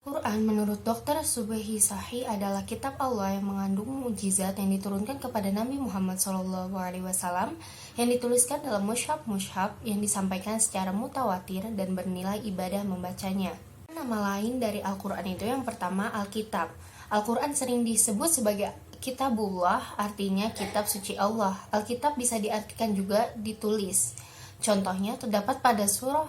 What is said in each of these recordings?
Quran menurut Dr. Subhi Sahih adalah kitab Allah yang mengandung mukjizat yang diturunkan kepada Nabi Muhammad SAW yang dituliskan dalam mushaf-mushaf yang disampaikan secara mutawatir dan bernilai ibadah membacanya. Nama lain dari Al-Quran itu yang pertama Alkitab. Al-Quran sering disebut sebagai Kitabullah, artinya kitab suci Allah. Alkitab bisa diartikan juga ditulis. Contohnya terdapat pada surah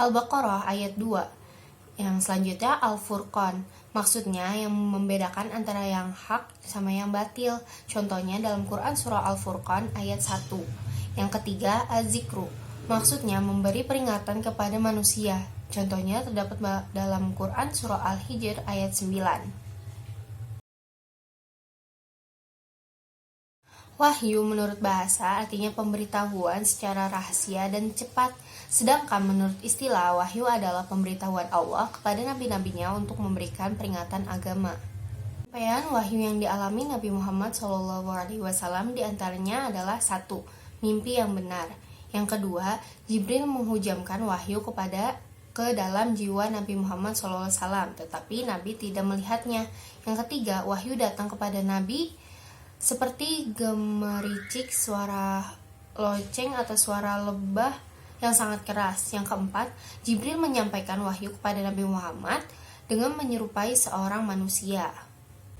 Al-Baqarah ayat 2. Yang selanjutnya Al-Furqan, maksudnya yang membedakan antara yang hak sama yang batil. Contohnya dalam Quran surah Al-Furqan ayat 1. Yang ketiga Az-Zikru, maksudnya memberi peringatan kepada manusia. Contohnya terdapat dalam Quran surah Al-Hijr ayat 9. Wahyu menurut bahasa artinya pemberitahuan secara rahasia dan cepat, sedangkan menurut istilah wahyu adalah pemberitahuan Allah kepada nabi-nabinya untuk memberikan peringatan agama. Penyampaian wahyu yang dialami Nabi Muhammad SAW diantaranya adalah 1. Mimpi yang benar. Yang kedua, Jibril menghujamkan wahyu ke dalam jiwa Nabi Muhammad SAW, tetapi Nabi tidak melihatnya. Yang ketiga, wahyu datang kepada Nabi seperti gemericik, suara loceng atau suara lebah yang sangat keras. Yang keempat, Jibril menyampaikan wahyu kepada Nabi Muhammad dengan menyerupai seorang manusia.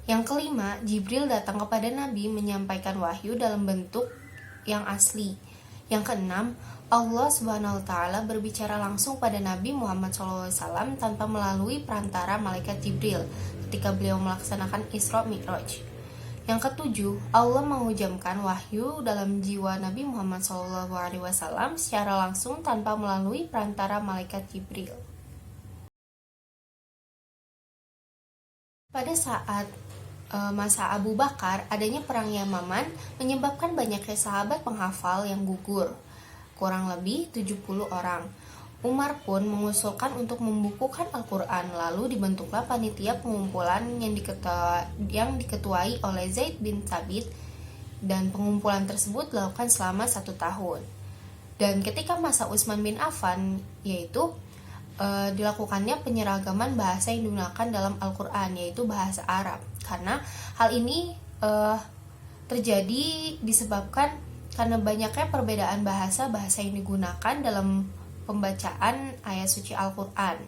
Yang kelima, Jibril datang kepada Nabi menyampaikan wahyu dalam bentuk yang asli. Yang keenam, Allah Subhanahu wa Ta'ala berbicara langsung pada Nabi Muhammad SAW tanpa melalui perantara malaikat Jibril ketika beliau melaksanakan Isra Mi'raj. Yang ketujuh, Allah menghujamkan wahyu dalam jiwa Nabi Muhammad SAW secara langsung tanpa melalui perantara malaikat Jibril. Pada saat masa Abu Bakar, adanya perang Yamaman menyebabkan banyaknya sahabat penghafal yang gugur, kurang lebih 70 orang. Umar pun mengusulkan untuk membukukan Al-Quran, lalu dibentuklah panitia pengumpulan yang diketuai oleh Zaid bin Thabit, dan pengumpulan tersebut dilakukan selama 1 tahun. Dan ketika masa Utsman bin Affan, yaitu dilakukannya penyeragaman bahasa yang digunakan dalam Al-Quran, yaitu bahasa Arab. Karena hal ini terjadi disebabkan karena banyaknya perbedaan bahasa yang digunakan dalam pembacaan ayat suci Al-Quran.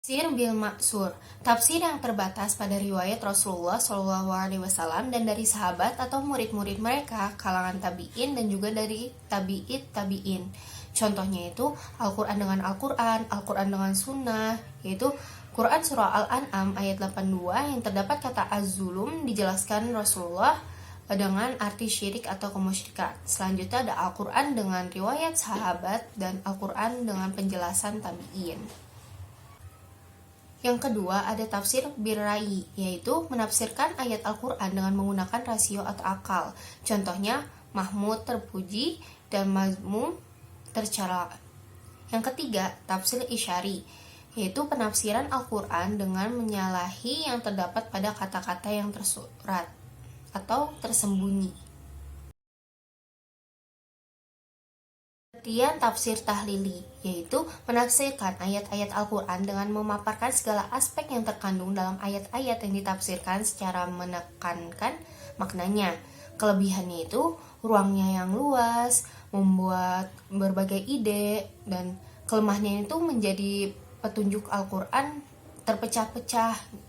Tafsir bil Ma'sur, tafsir yang terbatas pada riwayat Rasulullah SAW dan dari sahabat atau murid-murid mereka, kalangan tabi'in dan juga dari tabi'in. Contohnya itu Al-Quran dengan Al-Quran, Al-Quran dengan Sunnah, yaitu Quran surah Al-An'am ayat 82 yang terdapat kata az-zulum dijelaskan Rasulullah dengan arti syirik atau kemusyrikan. Selanjutnya ada Al-Quran dengan riwayat sahabat dan Al-Quran dengan penjelasan tabi'in. Yang kedua ada tafsir birrai, yaitu menafsirkan ayat Al-Quran dengan menggunakan rasio atau akal. Contohnya Mahmud terpuji dan Mazmum tercela. Yang ketiga tafsir isyari, yaitu penafsiran Al-Quran dengan menyalahi yang terdapat pada kata-kata yang tersurat atau tersembunyi. Kemudian tafsir tahlili, yaitu menafsirkan ayat-ayat Al-Quran dengan memaparkan segala aspek yang terkandung dalam ayat-ayat yang ditafsirkan secara menekankan maknanya. Kelebihannya itu ruangnya yang luas, membuat berbagai ide, dan kelemahannya itu menjadi petunjuk Al-Quran terpecah-pecah.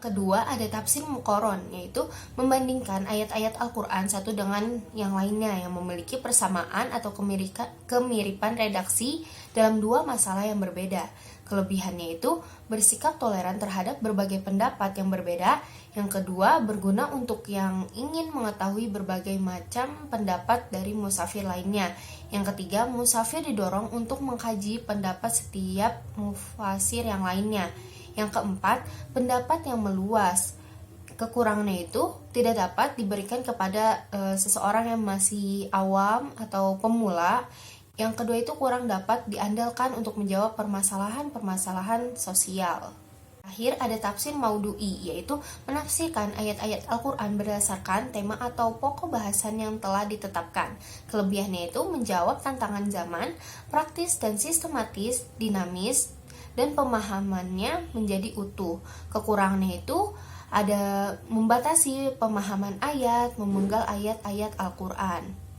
Kedua ada tafsir muqaron, yaitu membandingkan ayat-ayat Al-Quran satu dengan yang lainnya yang memiliki persamaan atau kemiripan redaksi dalam dua masalah yang berbeda. Kelebihannya itu bersikap toleran terhadap berbagai pendapat yang berbeda. Yang kedua berguna untuk yang ingin mengetahui berbagai macam pendapat dari musafir lainnya. Yang ketiga, musafir didorong untuk mengkaji pendapat setiap mufasir yang lainnya. Yang keempat, pendapat yang meluas. Kekurangannya itu tidak dapat diberikan kepada seseorang yang masih awam atau pemula. Yang kedua itu kurang dapat diandalkan untuk menjawab permasalahan-permasalahan sosial. Terakhir ada tafsir maudu'i, yaitu menafsirkan ayat-ayat Al-Quran berdasarkan tema atau pokok bahasan yang telah ditetapkan. Kelebihannya itu menjawab tantangan zaman, praktis dan sistematis, dinamis, dan pemahamannya menjadi utuh. Kekurangannya itu ada membatasi pemahaman ayat, memenggal ayat-ayat Al-Quran.